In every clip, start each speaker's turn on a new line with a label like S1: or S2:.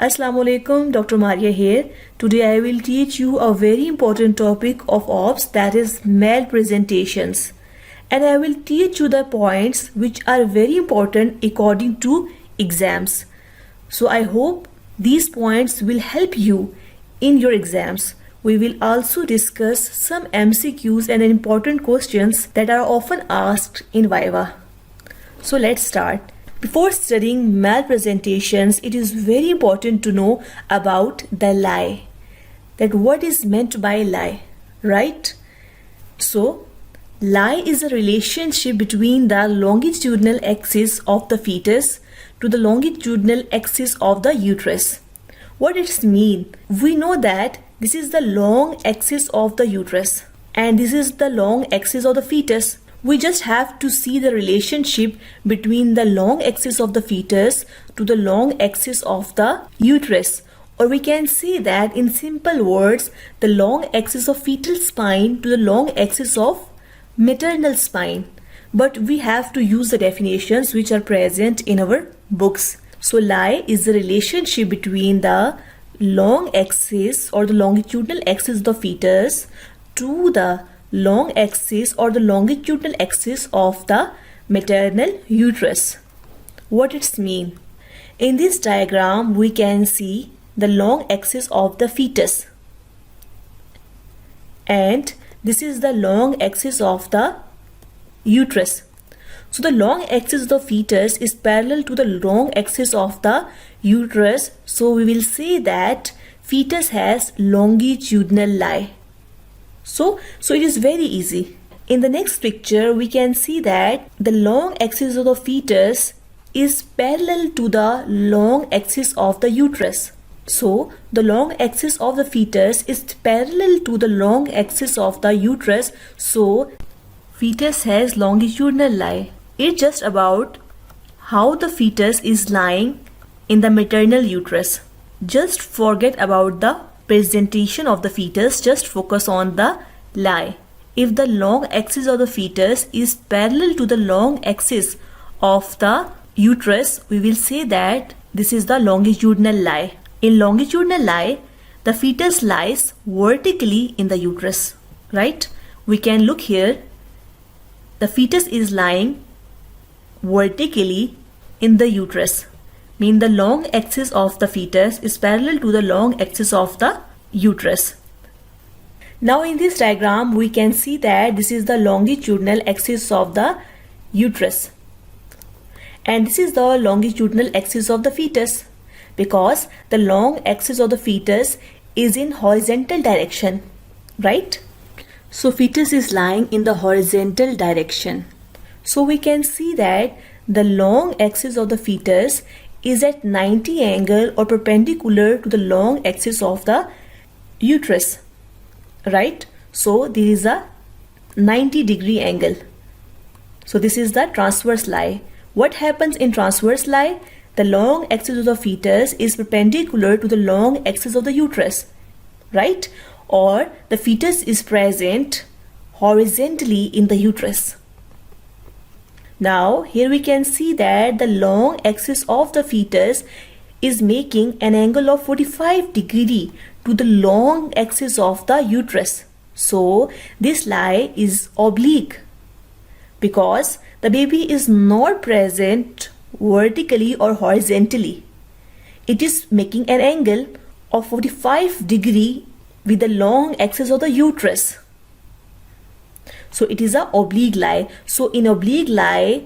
S1: Assalamu alaikum, Dr. Maria here. Today I will teach you a very important topic of OBS, that is malpresentations. And I will teach you the points which are very important according to exams. So I hope these points will help you in your exams. We will also discuss some MCQs and important questions that are often asked in Viva. So let's start. Before studying malpresentations, it is very important to know about the lie. That what is meant by lie, right? So, lie is a relationship between the longitudinal axis of the fetus to the longitudinal axis of the uterus. What does it mean? We know that this is the long axis of the uterus and this is the long axis of the fetus. We just have to see the relationship between the long axis of the fetus to the long axis of the uterus. Or we can say that in simple words, the long axis of fetal spine to the long axis of maternal spine. But we have to use the definitions which are present in our books. So lie is the relationship between the long axis or the longitudinal axis of the fetus to the long axis or the longitudinal axis of the maternal uterus. What does it mean? In this diagram, we can see the long axis of the fetus. And this is the long axis of the uterus. So the long axis of the fetus is parallel to the long axis of the uterus. So we will say that fetus has longitudinal lie. So it is very easy. In the next picture, we can see that the long axis of the fetus is parallel to the long axis of the uterus. So the long axis of the fetus is parallel to the long axis of the uterus. So fetus has longitudinal lie. It's just about how the fetus is lying in the maternal uterus. Just forget about the presentation of the fetus, just focus on the lie. If the long axis of the fetus is parallel to the long axis of the uterus, we will say that this is the longitudinal lie. In longitudinal lie, the fetus lies vertically in the uterus, right? We can look here. The fetus is lying vertically in the uterus. Mean the long axis of the fetus is parallel to the long axis of the uterus. Now in this diagram, we can see that this is the longitudinal axis of the uterus. And this is the longitudinal axis of the fetus, because the long axis of the fetus is in horizontal direction, right? So fetus is lying in the horizontal direction. So we can see that the long axis of the fetus is at 90 angle or perpendicular to the long axis of the uterus, right? So there is a 90-degree angle. So this is the transverse lie. What happens in transverse lie? The long axis of the fetus is perpendicular to the long axis of the uterus, right? Or the fetus is present horizontally in the uterus. Now here we can see that the long axis of the fetus is making an angle of 45 degree to the long axis of the uterus. So this lie is oblique because the baby is not present vertically or horizontally. It is making an angle of 45 degree with the long axis of the uterus. So it is an oblique lie. So in oblique lie,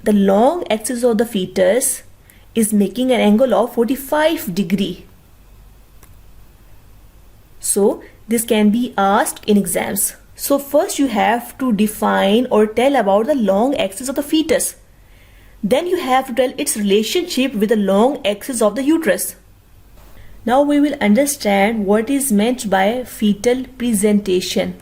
S1: the long axis of the fetus is making an angle of 45 degree. So this can be asked in exams. So first you have to define or tell about the long axis of the fetus. Then you have to tell its relationship with the long axis of the uterus. Now we will understand what is meant by fetal presentation.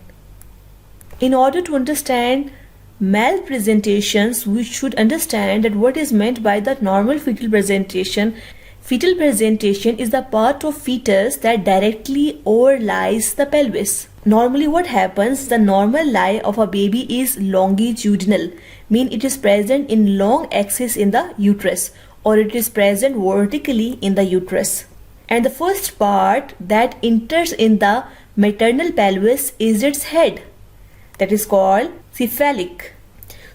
S1: In order to understand malpresentations, we should understand that what is meant by the normal fetal presentation. Fetal presentation is the part of fetus that directly overlies the pelvis. Normally what happens, the normal lie of a baby is longitudinal, mean it is present in long axis in the uterus, or it is present vertically in the uterus. And the first part that enters in the maternal pelvis is its head. That is called cephalic.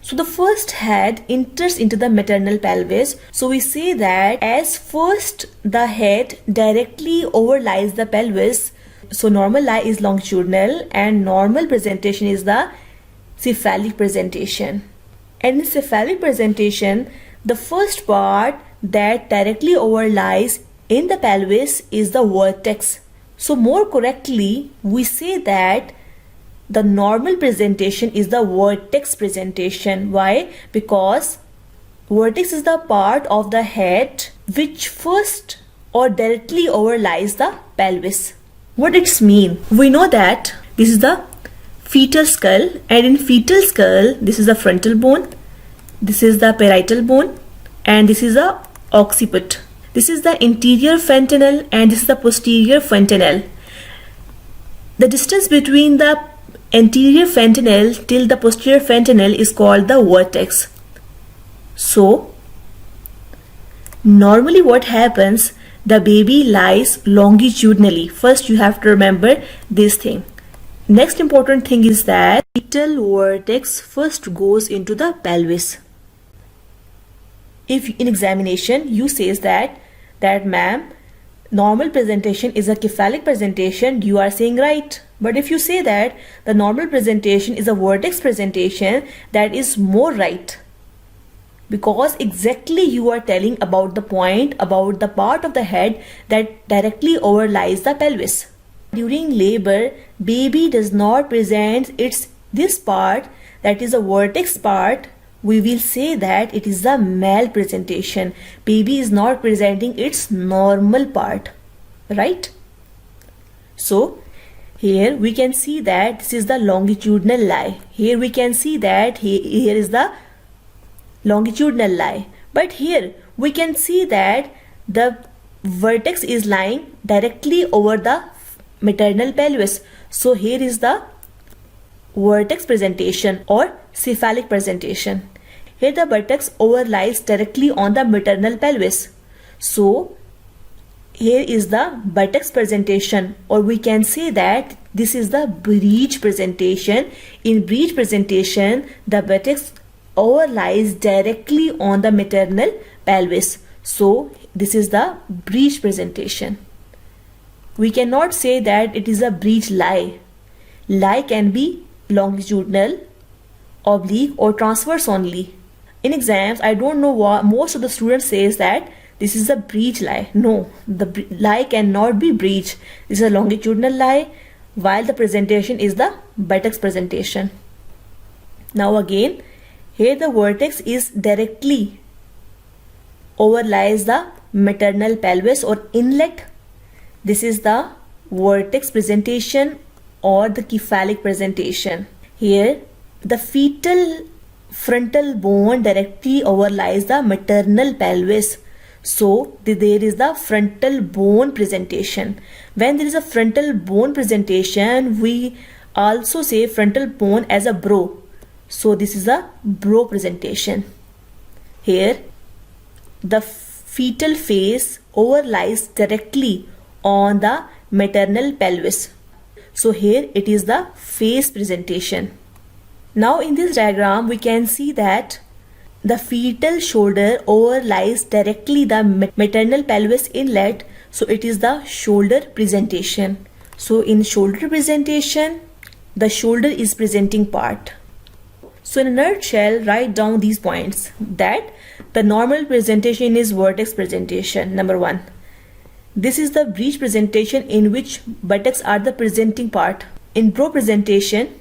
S1: So the first head enters into the maternal pelvis. So we say that as first the head directly overlies the pelvis. So normal lie is longitudinal and normal presentation is the cephalic presentation. And in cephalic presentation, the first part that directly overlies in the pelvis is the vertex. So more correctly, we say that the normal presentation is the vertex presentation. Why? Because vertex is the part of the head which first or directly overlies the pelvis. What does it mean? We know that this is the fetal skull, and in fetal skull this is the frontal bone, this is the parietal bone, and this is the occiput. This is the anterior fontanelle and this is the posterior fontanelle. The distance between the anterior fontanelle till the posterior fontanelle is called the vertex. So normally what happens, the baby lies longitudinally. First you have to remember this thing. Next important thing is that fetal vertex first goes into the pelvis. If in examination you says that ma'am, normal presentation is a cephalic presentation, you are saying right. But if you say that the normal presentation is a vertex presentation, that is more right. Because exactly you are telling about the point, about the part of the head that directly overlies the pelvis. During labor, baby does not present this part, that is a vertex part. We will say that it is the malpresentation. Baby is not presenting its normal part, right? So here we can see that this is the longitudinal lie. Here we can see that here is the longitudinal lie. But here we can see that the vertex is lying directly over the maternal pelvis. So here is the vertex presentation or cephalic presentation. Here the vertex overlies directly on the maternal pelvis. So here is the buttocks presentation, or we can say that this is the breech presentation. In breech presentation, the buttocks overlies directly on the maternal pelvis. So this is the breech presentation. We cannot say that it is a breech lie. Lie can be longitudinal, oblique, or transverse only. In exams, I don't know what most of the students says that this is a breech lie. No, the lie cannot be breech. This is a longitudinal lie, while the presentation is the buttocks presentation. Now again, here the vertex is directly overlies the maternal pelvis or inlet. This is the vertex presentation or the cephalic presentation. Here the fetal frontal bone directly overlies the maternal pelvis. So there is the frontal bone presentation. When there is a frontal bone presentation, we also say frontal bone as a brow. So this is a brow presentation. Here the fetal face overlies directly on the maternal pelvis. So here it is the face presentation. Now in this diagram we can see that the fetal shoulder overlies directly the maternal pelvis inlet. So it is the shoulder presentation. So in shoulder presentation, the shoulder is presenting part. So in a nutshell, write down these points. That the normal presentation is vertex presentation. Number 1. This is the breech presentation in which buttocks are the presenting part. In brow presentation,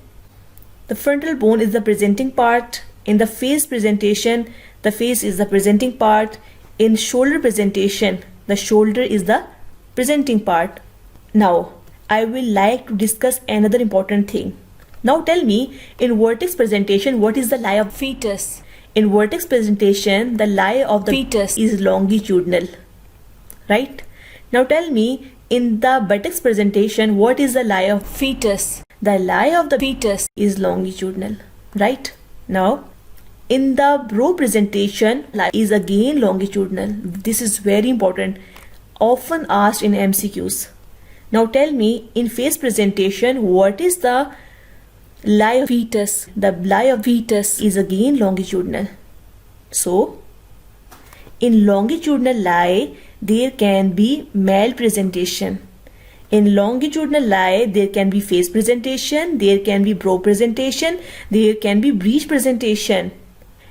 S1: the frontal bone is the presenting part. In the face presentation, the face is the presenting part. In shoulder presentation, the shoulder is the presenting part. Now, I will like to discuss another important thing. Now tell me, in vertex presentation, what is the lie of fetus? In vertex presentation, the lie of the fetus is longitudinal, right? Now tell me, in the buttocks presentation, what is the lie of fetus? The lie of the fetus is longitudinal, right? Now, in the brow presentation, lie is again longitudinal. This is very important. often asked in MCQs. Now tell me, in face presentation, what is the lie of fetus? The lie of fetus is again longitudinal. So, in longitudinal lie, there can be malpresentation. In longitudinal lie, there can be face presentation, there can be brow presentation, there can be breech presentation.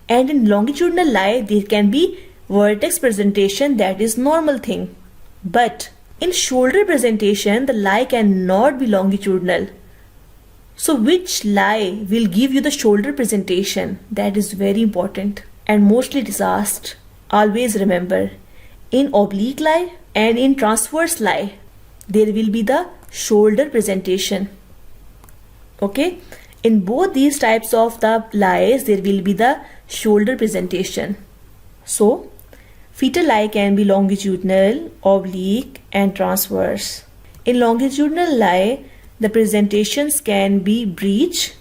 S1: And in longitudinal lie, there can be vertex presentation, that is normal thing. But in shoulder presentation, the lie cannot be longitudinal. So which lie will give you the shoulder presentation? That is very important and mostly it is asked. Always remember, in oblique lie and in transverse lie, there will be the shoulder presentation. Okay, in both these types of the lies, there will be the shoulder presentation. So fetal lie can be longitudinal, oblique and transverse. In longitudinal lie, the presentations can be breech,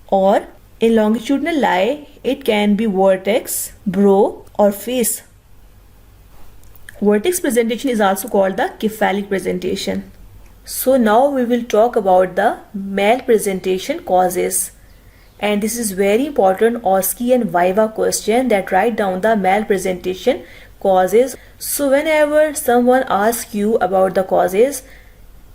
S1: or in longitudinal lie, it can be vertex, brow or face. Vertex presentation is also called the cephalic presentation. So now we will talk about the malpresentation causes. And this is very important OSCE and Viva question, that write down the malpresentation causes. So whenever someone asks you about the causes,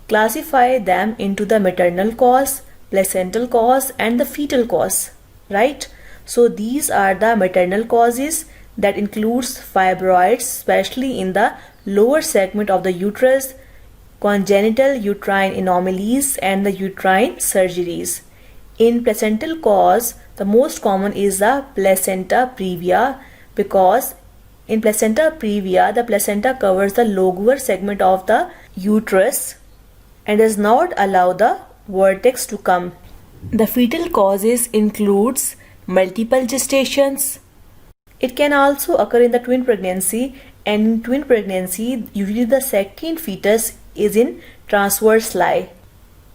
S1: classify them into the maternal cause, placental cause and the fetal cause, right? So these are the maternal causes, that includes fibroids, especially in the lower segment of the uterus, congenital uterine anomalies and the uterine surgeries. In placental cause, the most common is the placenta previa, because in placenta previa, the placenta covers the lower segment of the uterus and does not allow the vertex to come. The fetal causes includes multiple gestations. It can also occur in the twin pregnancy, and in twin pregnancy, usually the second fetus is in transverse lie.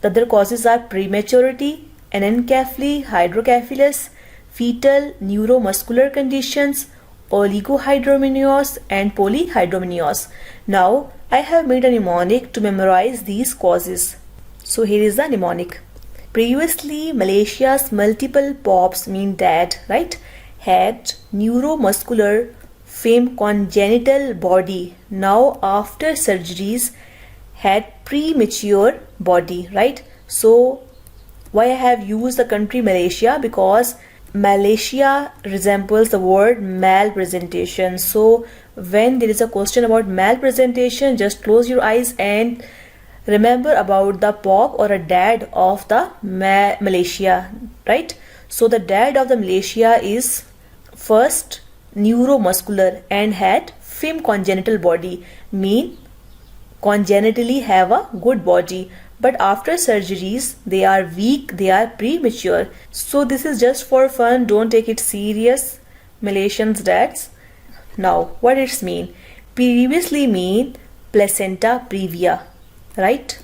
S1: The other causes are prematurity, anencephaly, hydrocephalus, fetal neuromuscular conditions, oligohydramnios and polyhydramnios. Now, I have made a mnemonic to memorize these causes. So here is the mnemonic. Previously, Malaysia's multiple POPs mean that, right, had neuromuscular fame congenital body. Now after surgeries, had premature body, right? So why I have used the country Malaysia? Because Malaysia resembles the word malpresentation. So when there is a question about malpresentation, just close your eyes and remember about the pop or a dad of the Malaysia, right? So the dad of the Malaysia is first neuromuscular and had fem congenital body, mean congenitally have a good body, but after surgeries they are weak, they are premature. So this is just for fun, don't take it serious, Malaysians dads. Now what it's mean? Previously mean placenta previa, right?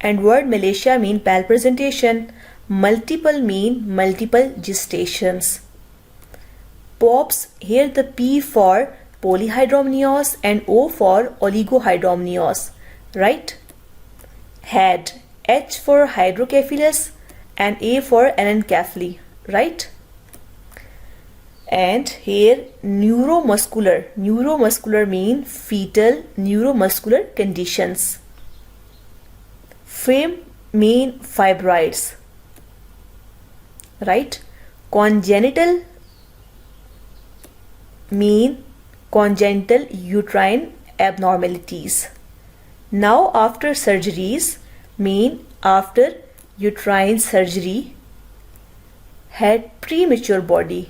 S1: And word Malaysia mean malpresentation. Multiple mean multiple gestations. POPs, here the P for polyhydramnios and O for oligohydramnios, right? Had H for hydrocephalus and A for anencephaly, right? And here neuromuscular. Neuromuscular mean fetal neuromuscular conditions. Fem mean fibroids, right? Congenital mean congenital uterine abnormalities. Now after surgeries mean after uterine surgery, had premature body.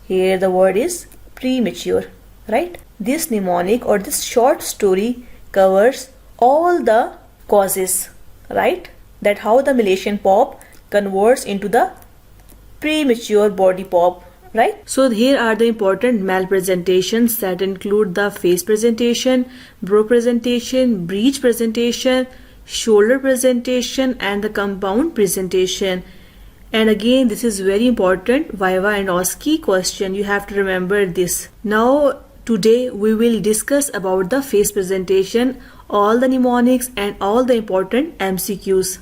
S1: Here the word is premature, right? This mnemonic or this short story covers all the causes, right? That how the Malaysian pop converts into the premature body pop, right? So here are the important malpresentations that include the face presentation, brow presentation, breech presentation, shoulder presentation and the compound presentation. And again, this is very important Viva and OSCE question, you have to remember this. Now Today we will discuss about the face presentation, all the mnemonics and all the important MCQs.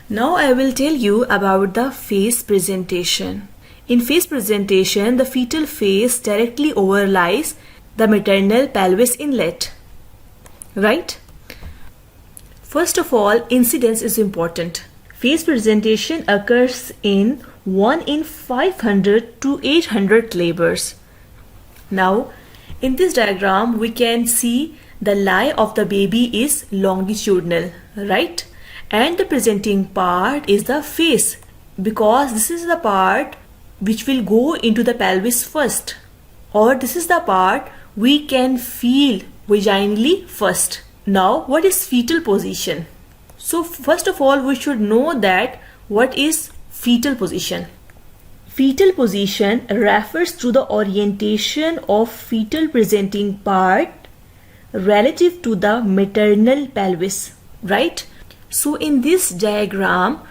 S1: Now I will tell you about the face presentation. In face presentation, the fetal face directly overlies the maternal pelvis inlet. Right? First of all, incidence is important. Face presentation occurs in 1 in 500 to 800 labors. Now, in this diagram, we can see the lie of the baby is longitudinal, right? And the presenting part is the face, because this is the part which will go into the pelvis first, or this is the part we can feel vaginally first. Now, what is fetal position? So, first of all, we should know that what is fetal position. Fetal position refers to the orientation of fetal presenting part relative to the maternal pelvis, right? So in this diagram,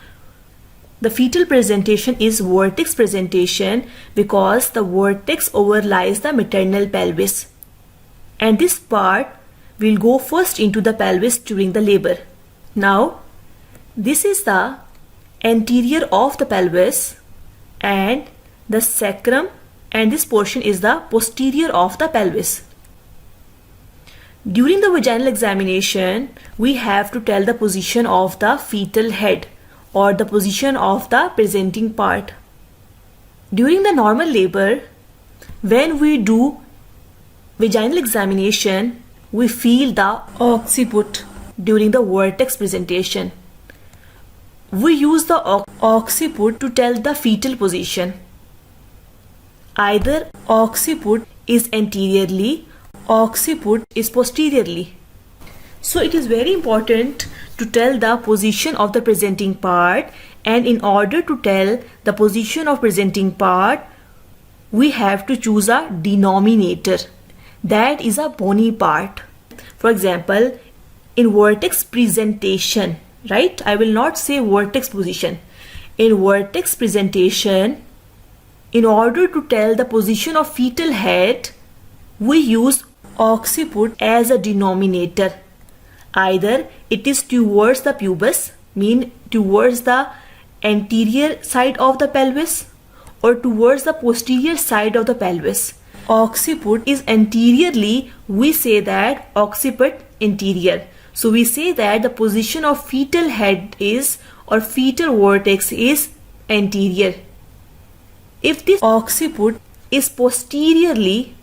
S1: the fetal presentation is vertex presentation because the vertex overlies the maternal pelvis, and this part will go first into the pelvis during the labor. Now, this is the anterior of the pelvis and the sacrum, and this portion is the posterior of the pelvis. During the vaginal examination, we have to tell the position of the fetal head or the position of the presenting part. During the normal labor, when we do vaginal examination, we feel the occiput during the vertex presentation. We use the occiput to tell the fetal position. Either occiput is anteriorly, occiput is posteriorly. So it is very important to tell the position of the presenting part, and in order to tell the position of presenting part, we have to choose a denominator. That is a bony part. For example, in vertex presentation, right? I will not say vertex position. In vertex presentation, in order to tell the position of fetal head, we use occiput as a denominator. Either it is towards the pubis, mean towards the anterior side of the pelvis, or towards the posterior side of the pelvis. Occiput is anteriorly, we say that occiput anterior. So we say that the position of fetal head is, or fetal vertex is anterior. If this occiput is posteriorly,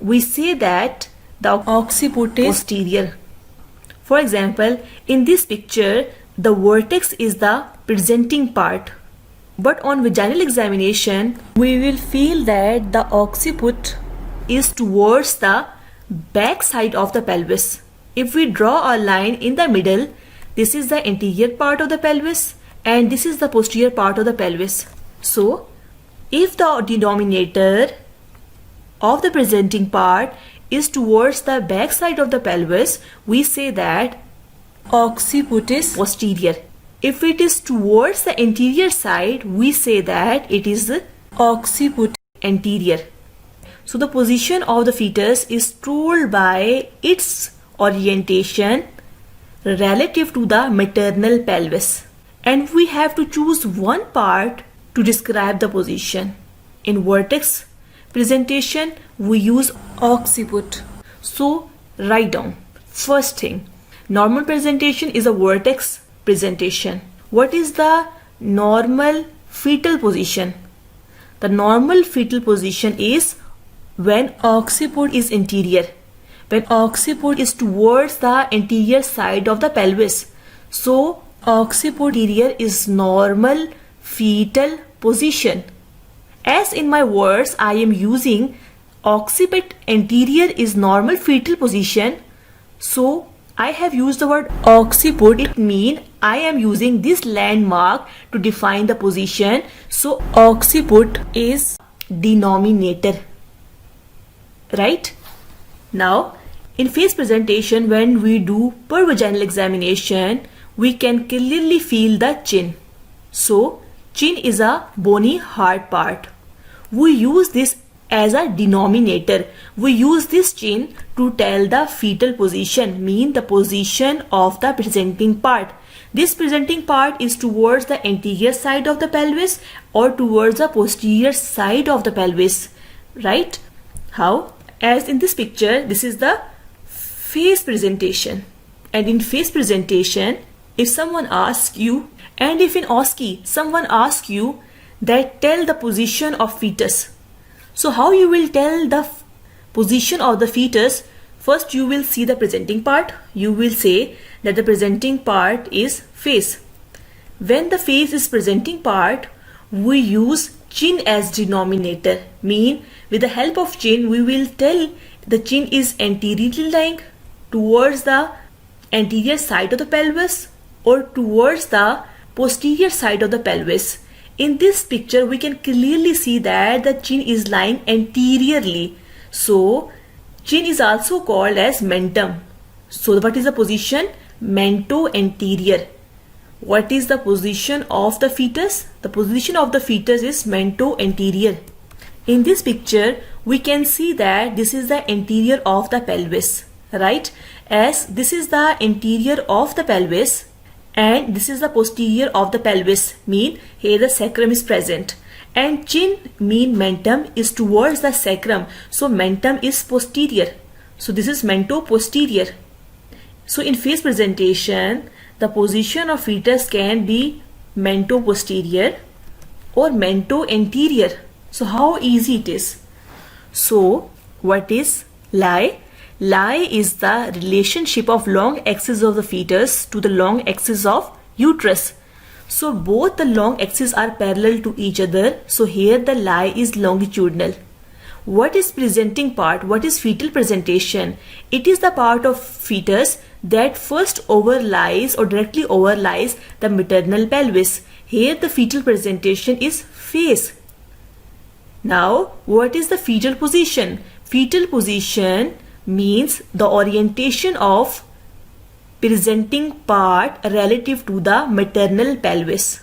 S1: we say that the occiput is posterior. For example, in this picture, the vertex is the presenting part. But on vaginal examination, we will feel that the occiput is towards the back side of the pelvis. If we draw a line in the middle, this is the anterior part of the pelvis and this is the posterior part of the pelvis. So, if the denominator of the presenting part is towards the back side of the pelvis, we say that occiput is posterior. If it is towards the anterior side, we say that it is the occiput anterior. So the position of the fetus is told by its orientation relative to the maternal pelvis, and we have to choose one part to describe the position. In vertex presentation, we use occiput. So write down. First thing, normal presentation is a vertex presentation. What is the normal fetal position? The normal fetal position is when occiput is anterior, when occiput is towards the anterior side of the pelvis. So occiput anterior is normal fetal position. As in my words, I am using occiput anterior is normal fetal position. So I have used the word occiput. It means I am using this landmark to define the position. So occiput is denominator. Right? Now, in face presentation, when we do per vaginal examination, we can clearly feel the chin. So, chin is a bony hard part. We use this as a denominator. We use this chin to tell the fetal position, mean the position of the presenting part. This presenting part is towards the anterior side of the pelvis or towards the posterior side of the pelvis, right? How? As in this picture, this is the face presentation. And in face presentation, if someone asks you, and if in OSCE someone asks you that tell the position of fetus, so how you will tell the position of the fetus? First you will see the presenting part. You will say that the presenting part is face. When the face is presenting part, we use chin as denominator. Mean with the help of chin we will tell the chin is anteriorly lying towards the anterior side of the pelvis or towards the posterior side of the pelvis. In this picture we can clearly see that the chin is lying anteriorly. So chin is also called as mentum. So what is the position? Mento-anterior. What is the position of the fetus? The position of the fetus is mento-anterior. In this picture we can see that this is the anterior of the pelvis, right? As this is the anterior of the pelvis and this is the posterior of the pelvis, mean here the sacrum is present, and chin mean mentum is towards the sacrum, so mentum is posterior, so this is mento-posterior. So in face presentation the position of fetus can be mento-posterior or mento-anterior. So how easy it is. So what is lie? Lie is the relationship of long axis of the fetus to the long axis of uterus. So both the long axes are parallel to each other. So here the lie is longitudinal. What is presenting part? What is fetal presentation? It is the part of fetus that first overlies or directly overlies the maternal pelvis. Here the fetal presentation is face. Now what is the fetal position? Fetal position means the orientation of presenting part relative to the maternal pelvis,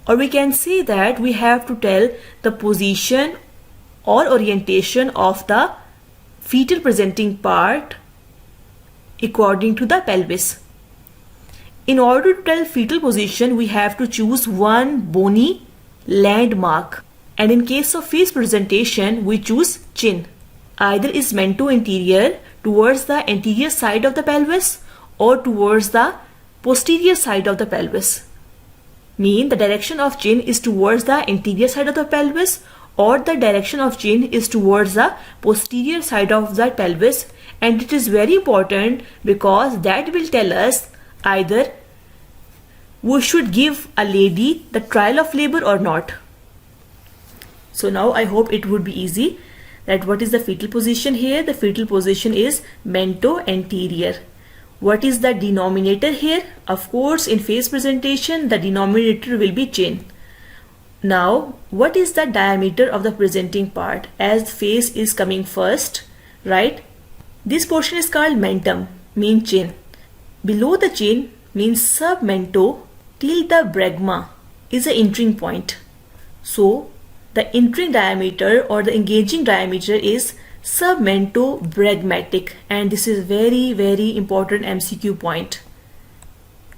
S1: or we can say that we have to tell the position or orientation of the fetal presenting part according to the pelvis. In order to tell fetal position we have to choose one bony landmark, and in case of face presentation we choose chin. Either is mento-anterior towards the anterior side of the pelvis or towards the posterior side of the pelvis. Mean the direction of chin is towards the anterior side of the pelvis or the direction of chin is towards the posterior side of the pelvis, and it is very important because that will tell us either we should give a lady the trial of labor or not. So now I hope it would be easy. That what is the fetal position here? The fetal position is mento-anterior. What is the denominator here? Of course in face presentation the denominator will be chin. Now what is the diameter of the presenting part? As face is coming first, right? This portion is called mentum, mean chin. Below the chin means submento till the bregma is the entering point. So the entering diameter or the engaging diameter is submento-bregmatic, and this is very important MCQ point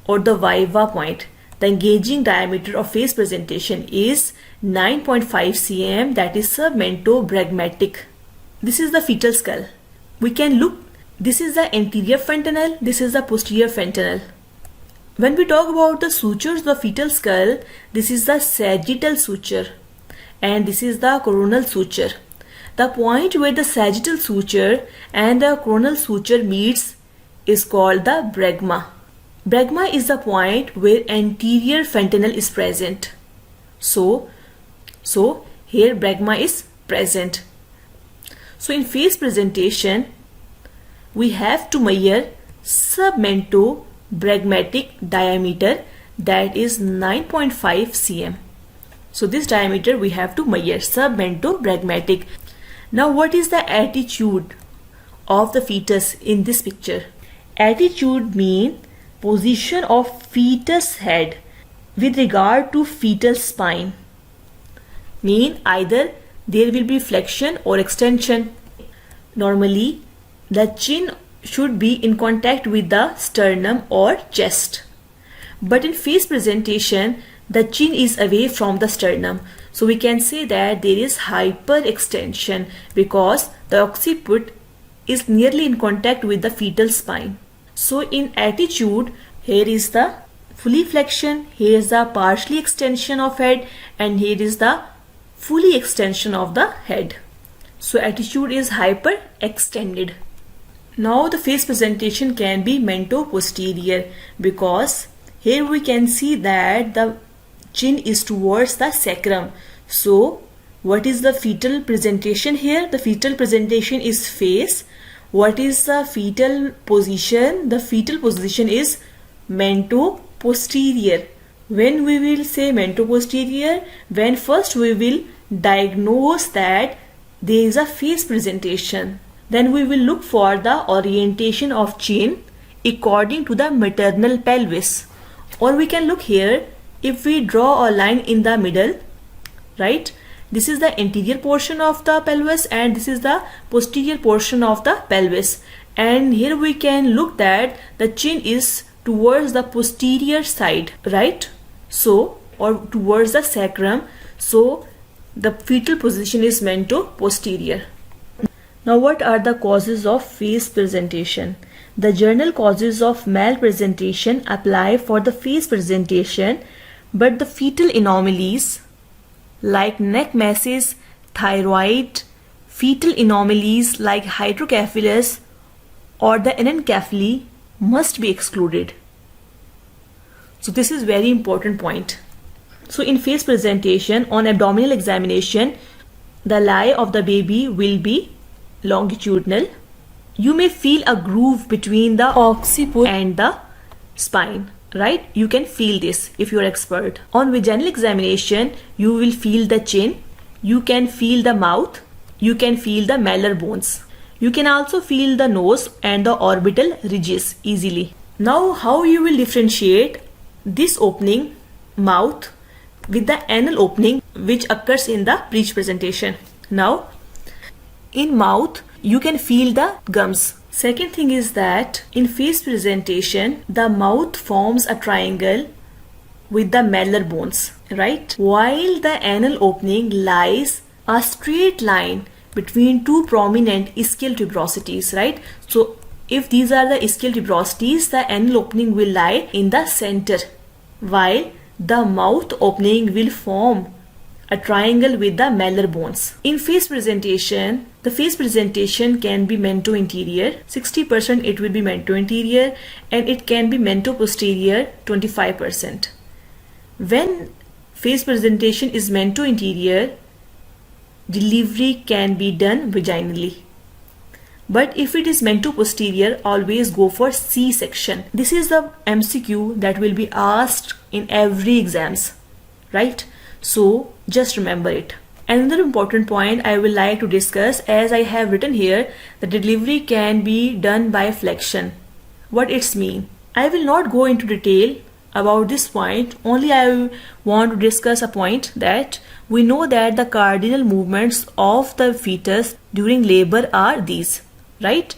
S1: or the viva point. The engaging diameter of face presentation is 9.5 cm, that is submento-bregmatic. This is the fetal skull. We can look, this is the anterior fontanelle, this is the posterior fontanelle. When we talk about the sutures of the fetal skull, this is the sagittal suture and this is the coronal suture. The point where the sagittal suture and the coronal suture meets is called the bregma. Bregma is the point where anterior fontanelle is present. So here bregma is present. So in face presentation we have to measure submento-bregmatic diameter, that is 9.5 cm. So this diameter we have to measure, submento-bregmatic. Now what is the attitude of the fetus in this picture? Attitude means position of fetus head with regard to fetal spine. Mean either there will be flexion or extension. Normally, the chin should be in contact with the sternum or chest. But in face presentation, the chin is away from the sternum. So we can say that there is hyperextension because the occiput is nearly in contact with the fetal spine. So in attitude, here is the fully flexion, here is the partially extension of head, and here is the fully extension of the head. So attitude is hyperextended. Now the face presentation can be mento-posterior because here we can see that the chin is towards the sacrum. So what is the fetal presentation here? The fetal presentation is face. What is the fetal position? The fetal position is mento-posterior. When we will say mento-posterior? When first we will diagnose that there is a face presentation. Then we will look for the orientation of chin according to the maternal pelvis. Or we can look here, if we draw a line in the middle, right? This is the anterior portion of the pelvis and this is the posterior portion of the pelvis. And here we can look that the chin is towards the posterior side, right? So, or towards the sacrum. So, the fetal position is mento-posterior. Now, what are the causes of face presentation? The general causes of malpresentation apply for the face presentation, but the fetal anomalies like neck masses, thyroid, fetal anomalies like hydrocephalus or the anencephaly must be excluded. So this is very important point. So in face presentation, on abdominal examination, the lie of the baby will be longitudinal. You may feel a groove between the occiput and the spine, right? You can feel this if you are expert. On vaginal examination, you will feel the chin, you can feel the mouth, you can feel the malar bones. You can also feel the nose and the orbital ridges easily. Now, how you will differentiate this opening, mouth, with the anal opening which occurs in the breech presentation? Now, in mouth, you can feel the gums. Second thing is that in face presentation, the mouth forms a triangle with the malar bones, right? While the anal opening lies a straight line between two prominent ischial tuberosities, right? So if these are the ischial tuberosities, the anal opening will lie in the center, while the mouth opening will form a triangle with the malar bones. In face presentation, the face presentation can be mento-interior, 60% it will be mento-interior, and it can be mento-posterior, 25%. When face presentation is mento-interior, delivery can be done vaginally. But if it is mento-posterior, always go for C-section. This is the MCQ that will be asked in every exams, right? So just remember it. Another important point I will like to discuss, as I have written here, the delivery can be done by flexion. What it's mean? I will not go into detail about this point, only I want to discuss a point that we know that the cardinal movements of the fetus during labor are these, right?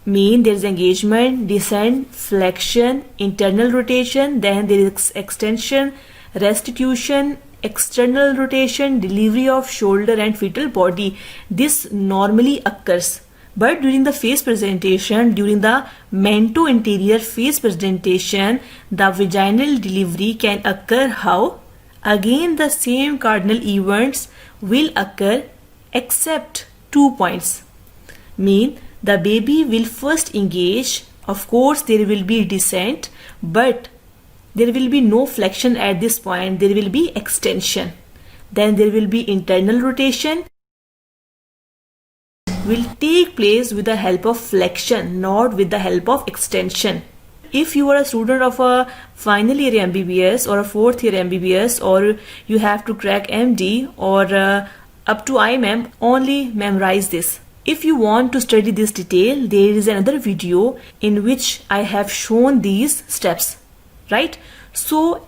S1: Mean there is engagement, descent, flexion, internal rotation, then there is extension, restitution, external rotation, delivery of shoulder and fetal body. This normally occurs. But during the face presentation, during the mento-interior face presentation, the vaginal delivery can occur how? Again, the same cardinal events will occur except 2 points. Mean the baby will first engage. Of course, there will be descent, but there will be no flexion at this point. There will be extension. Then there will be internal rotation. Will take place with the help of flexion, not with the help of extension. If you are a student of a final year MBBS or a 4th year MBBS, or you have to crack MD or up to IMEM, only memorize this. If you want to study this detail, there is another video in which I have shown these steps, right? So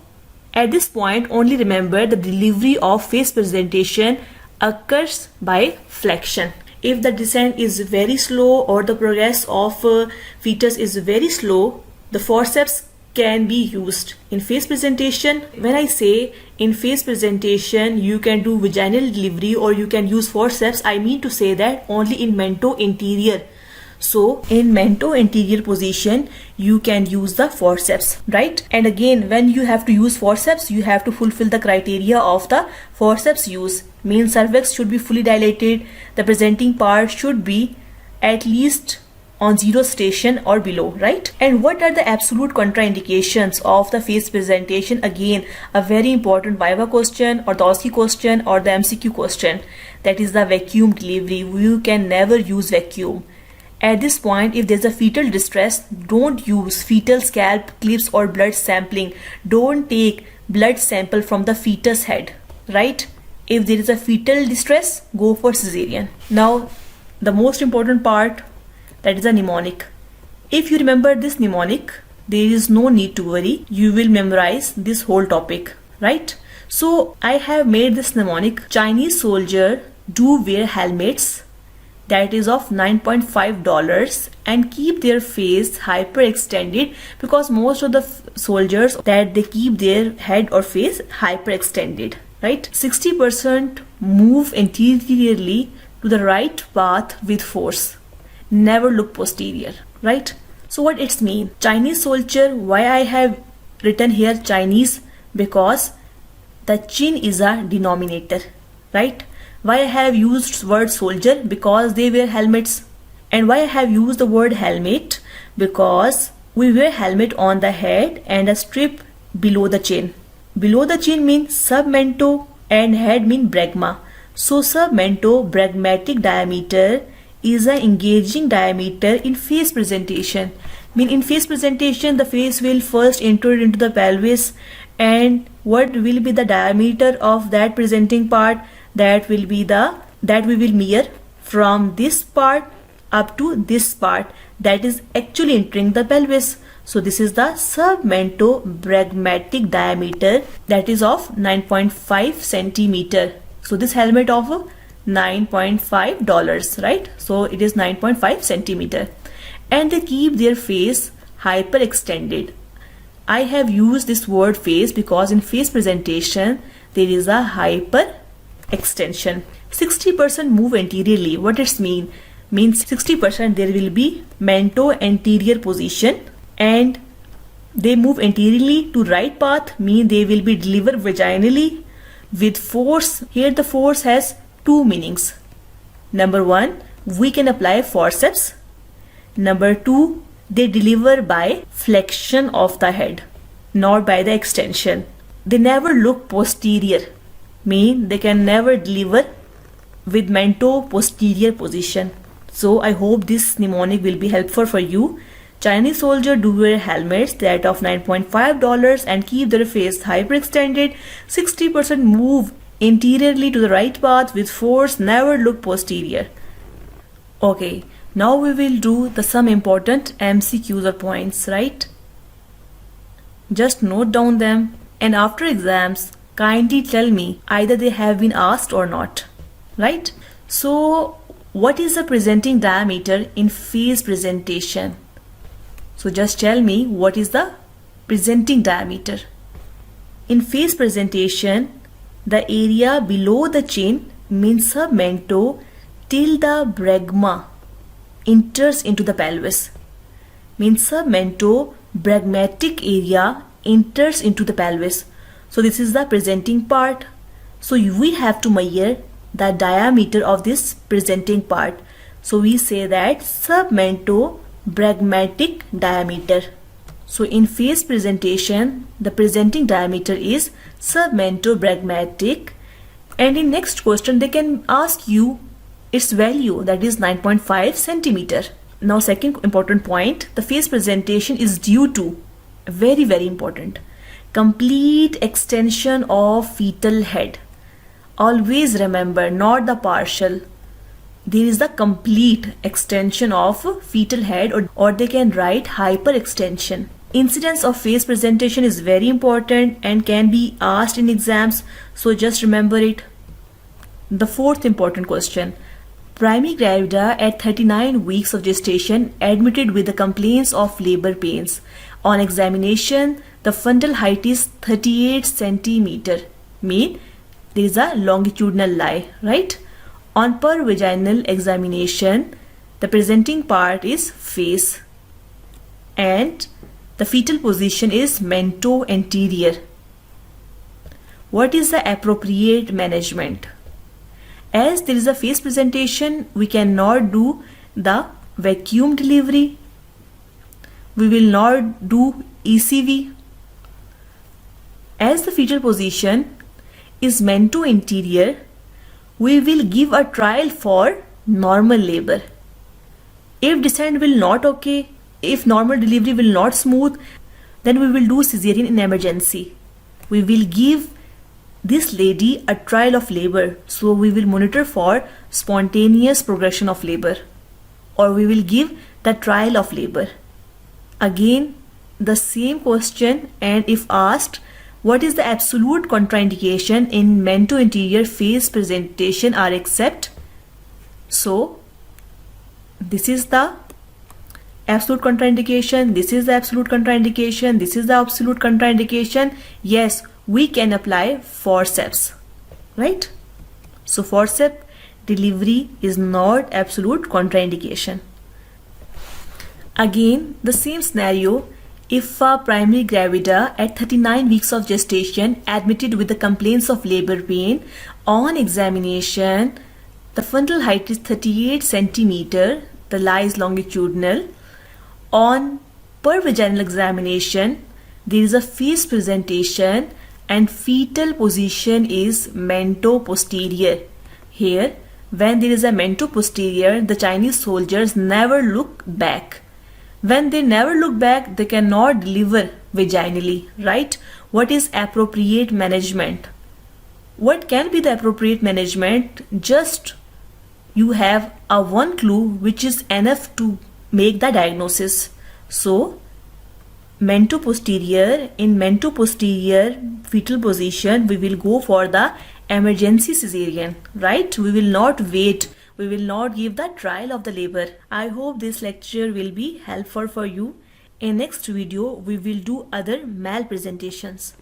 S1: at this point, only remember the delivery of face presentation occurs by flexion. If the descent is very slow or the progress of fetus is very slow, the forceps can be used. In phase presentation, when I say in phase presentation you can do vaginal delivery or you can use forceps, I mean to say that only in mento anterior. So in mento anterior position you can use the forceps, right? And again, when you have to use forceps, you have to fulfill the criteria of the forceps use. Means cervix should be fully dilated, the presenting part should be at least on 0 station or below, right? And what are the absolute contraindications of the phase presentation? Again, a very important viva question or the OSCE question or the MCQ question, that is the vacuum delivery. You can never use vacuum. At this point, if there's a fetal distress, don't use fetal scalp clips or blood sampling. Don't take blood sample from the fetus head, right? If there is a fetal distress, go for cesarean. Now, the most important part, that is a mnemonic. If you remember this mnemonic, there is no need to worry. You will memorize this whole topic, right? So I have made this mnemonic. Chinese soldier do wear helmets, that is of $9.5, and keep their face hyperextended, because most of the soldiers that they keep their head or face hyperextended, right? 60% move anteriorly to the right path with force. Never look posterior, right? So what it's mean? Chinese soldier, why I have written here Chinese? Because the chin is a denominator, right? Why I have used word soldier? Because they wear helmets. And why I have used the word helmet? Because we wear helmet on the head and a strip below the chin. Below the chin means submento and head mean bregma. So submento bregmatic diameter is an engaging diameter in phase presentation. In phase presentation, the face will first enter into the pelvis, and what will be the diameter of that presenting part? That will be that we will measure from this part up to this part, that is actually entering the pelvis. So this is the submento bregmatic diameter, that is of 9.5 centimeter. So this helmet of $9.5, right? So it is 9.5 centimeter, and they keep their face hyperextended. I have used this word face because in face presentation there is a hyper extension. 60% move anteriorly. What it's mean? Means 60% there will be mento anterior position, and they move anteriorly to right path, mean they will be delivered vaginally with force. Here the force has two meanings. Number one, we can apply forceps. Number two, they deliver by flexion of the head, not by the extension. They never look posterior, mean they can never deliver with mento posterior position. So I hope this mnemonic will be helpful for you. Chinese soldier do wear helmets that of $9.5 and keep their face hyperextended. 60% move anteriorly to the right path with force, never look posterior. Okay, now we will do some important MCQs or points, right? Just note down them, and after exams kindly tell me either they have been asked or not, right? So what is the presenting diameter in phase presentation? So just tell me what is the presenting diameter. In phase presentation, the area below the chin means submento till the bregma enters into the pelvis. Means submento bregmatic area enters into the pelvis. So this is the presenting part. So we have to measure the diameter of this presenting part. So we say that submento bregmatic diameter. So in phase presentation, the presenting diameter is submento bregmatic, and in next question they can ask you its value, that is 9.5 centimeter. Now second important point, the phase presentation is due to, very very important, complete extension of fetal head. Always remember, not the partial. There is the complete extension of fetal head, or they can write hyperextension. Incidence of phase presentation is very important and can be asked in exams, so just remember it. The fourth important question. Primary gravida at 39 weeks of gestation admitted with the complaints of labor pains. On examination, the fundal height is 38 centimeter. Mean there is a longitudinal lie, right? On pervaginal examination, the presenting part is face and the fetal position is mento-anterior. What is the appropriate management? As there is a face presentation, we cannot do the vacuum delivery. We will not do ECV. As the fetal position is mento-anterior, we will give a trial for normal labor. If descent will not okay, if normal delivery will not smooth, then we will do cesarean in emergency. We will give this lady a trial of labor, so we will monitor for spontaneous progression of labor, or we will give the trial of labor. Again the same question, and if asked what is the absolute contraindication in mento-anterior face presentation are accept. So this is the absolute contraindication, this is the absolute contraindication, this is the absolute contraindication. Yes, we can apply forceps, right? So forceps delivery is not absolute contraindication. Again the same scenario. If a primary gravida at 39 weeks of gestation admitted with the complaints of labor pain, on examination the fundal height is 38 centimeter, the lie is longitudinal. On pervaginal examination, there is a face presentation and fetal position is mento-posterior. Here, when there is a mento-posterior, the Chinese soldiers never look back. When they never look back, they cannot deliver vaginally, right? What is appropriate management? What can be the appropriate management? Just you have a one clue which is enough to make the diagnosis. So mento-posterior, in mento-posterior fetal position, we will go for the emergency cesarean, right? We will not wait. We will not give the trial of the labor. I hope this lecture will be helpful for you. In next video, we will do other malpresentations.